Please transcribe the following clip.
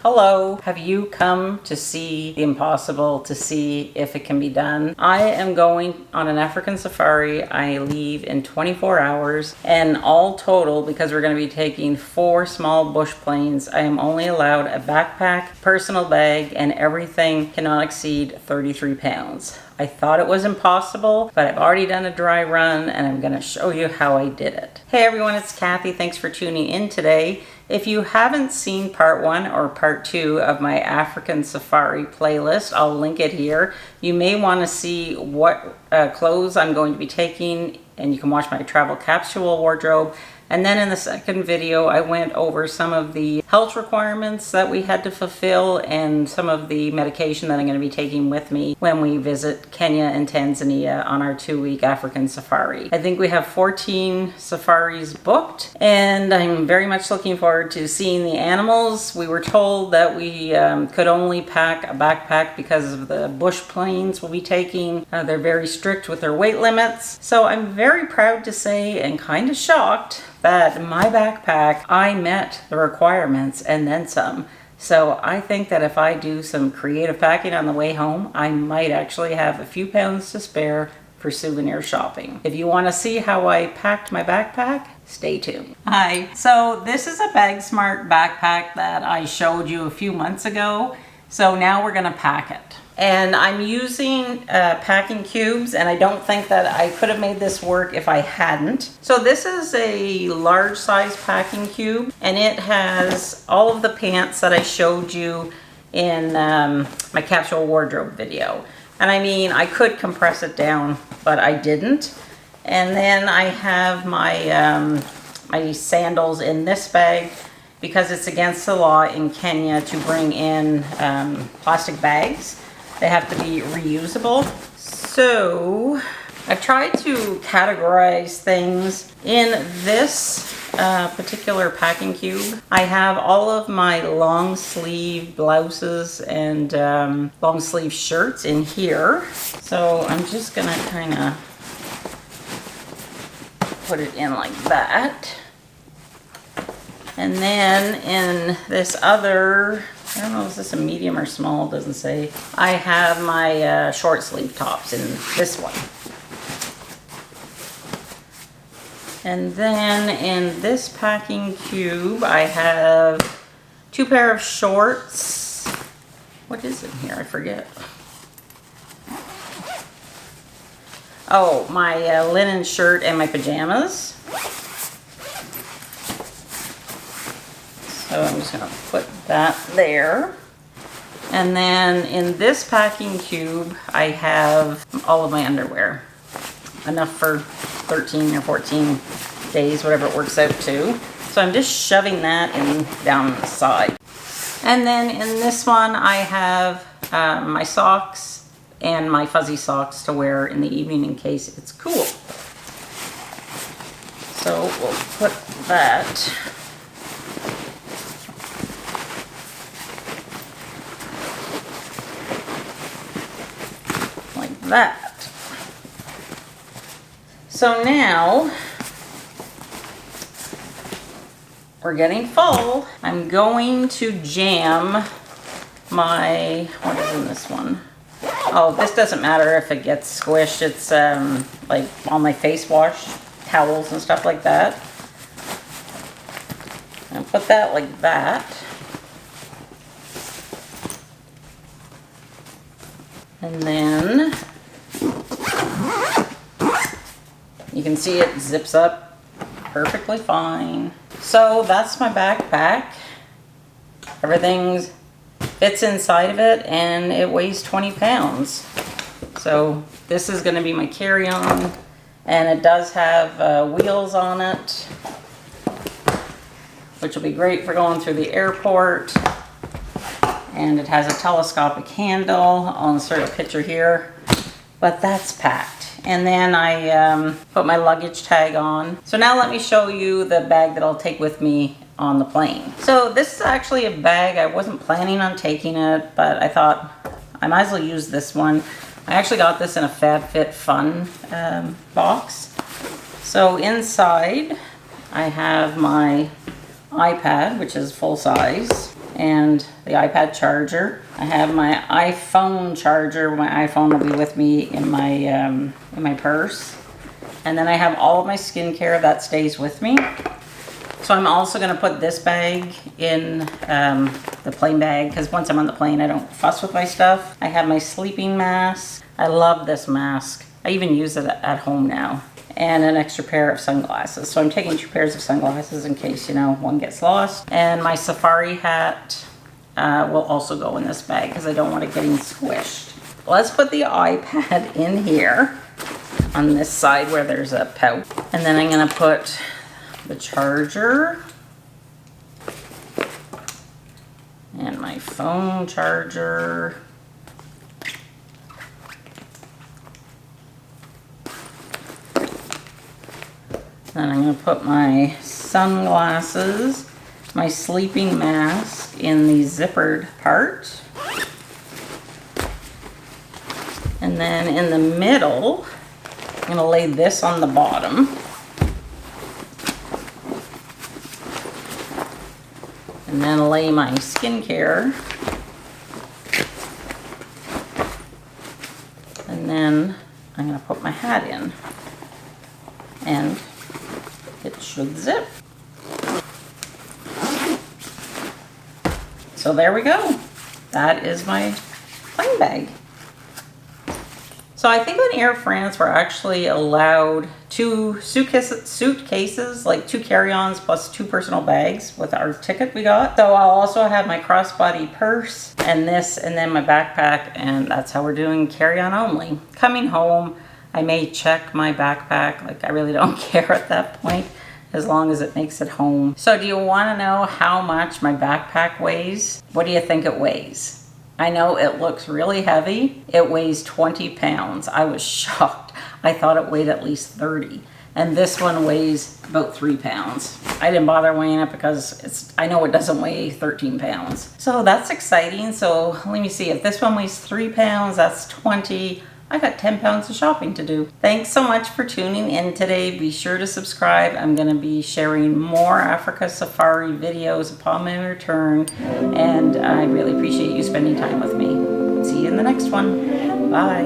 Hello, have you come to see the impossible, to see if it can be done? I am going on an African safari. I leave in 24 hours, and all total, because we're going to be taking 4 small bush planes, I am only allowed a backpack, personal bag, and everything cannot exceed 33 pounds. I thought it was impossible, but I've already done a dry run and I'm going to show you how I did it. Hey everyone, it's Cathy. Thanks for tuning in today. If you haven't seen part 1 or part 2 of my African safari playlist, I'll link it here. You may want to see what clothes I'm going to be taking, and you can watch my travel capsule wardrobe. And then in the second video, I went over some of the health requirements that we had to fulfill and some of the medication that I'm going to be taking with me when we visit Kenya and Tanzania on our 2-week African safari. I think we have 14 safaris booked, and I'm very much looking forward to seeing the animals. We were told that we could only pack a backpack because of the bush planes we'll be taking. They're very strict with their weight limits. So I'm very proud to say, and kind of shocked, that my backpack, I met the requirements and then some. So I think that if I do some creative packing on the way home, I might actually have a few pounds to spare for souvenir shopping. If you want to see how I packed my backpack, stay tuned. Hi, so this is a Bag Smart backpack that I showed you a few months ago. So now we're gonna pack it. And I'm using packing cubes, and I don't think that I could have made this work if I hadn't. So this is a large size packing cube, and it has all of the pants that I showed you in my capsule wardrobe video. And I mean, I could compress it down, but I didn't. And then I have my, my sandals in this bag, because it's against the law in Kenya to bring in plastic bags. They have to be reusable. So I've tried to categorize things in this particular packing cube. I have all of my long sleeve blouses and long sleeve shirts in here. So I'm just gonna kind of put it in like that. And then in this other, I don't know, is this a medium or small? It doesn't say. I have my short sleeve tops in this one. And then in this packing cube, I have 2 pair of shorts. What is in here? I forget. Oh, my linen shirt and my pajamas. So I'm just going to put that there. And then in this packing cube, I have all of my underwear. Enough for 13 or 14 days, whatever it works out to. So I'm just shoving that in down the side. And then in this one, I have my socks and my fuzzy socks to wear in the evening in case it's cool. So we'll put that that. So now we're getting full. I'm going to jam my, what is in this one? Oh, this doesn't matter if it gets squished. It's like all my face wash towels and stuff like that. And put that like that. And then you can see it zips up perfectly fine. So that's my backpack. Everything fits inside of it, and it weighs 20 pounds. So this is going to be my carry-on, and it does have wheels on it, which will be great for going through the airport. And it has a telescopic handle. I'll insert a picture here, but that's packed. And then I put my luggage tag on. So now let me show you the bag that I'll take with me on the plane. So this is actually a bag. I wasn't planning on taking it, but I thought I might as well use this one. I actually got this in a FabFitFun box. So inside I have my iPad, which is full size, and the iPad charger. I have my iPhone charger. My iPhone will be with me in my purse. And then I have all of my skincare that stays with me. So I'm also going to put this bag in the plane bag, because once I'm on the plane, I don't fuss with my stuff. I have my sleeping mask. I love this mask. I even use it at home now. And an extra pair of sunglasses. So I'm taking 2 pairs of sunglasses in case, you know, one gets lost. And my safari hat will also go in this bag because I don't want it getting squished. Let's put the iPad in here on this side where there's a pouch. And then I'm gonna put the charger and my phone charger. Then I'm going to put my sunglasses, my sleeping mask in the zippered part. And then in the middle, I'm going to lay this on the bottom. And then lay my skincare. And then I'm going to put my hat in. And it should zip. So there we go. That is my plane bag. So I think on Air France we're actually allowed 2 suitcases, like 2 carry-ons plus 2 personal bags with our ticket we got. So I'll also have my crossbody purse and this, and then my backpack, and that's how we're doing carry-on only. Coming home, I may check my backpack, like I really don't care at that point, as long as it makes it home. So do you want to know how much my backpack weighs? What do you think it weighs? I know it looks really heavy. It weighs 20 pounds. I was shocked. I thought it weighed at least 30. And this one weighs about 3 pounds. I didn't bother weighing it because I know it doesn't weigh 13 pounds. So that's exciting. So let me see, if this one weighs 3 pounds, that's 20. I got 10 pounds of shopping to do. Thanks so much for tuning in today. Be sure to subscribe. I'm going to be sharing more Africa Safari videos upon my return, and I really appreciate you spending time with me. See you in the next one. Bye.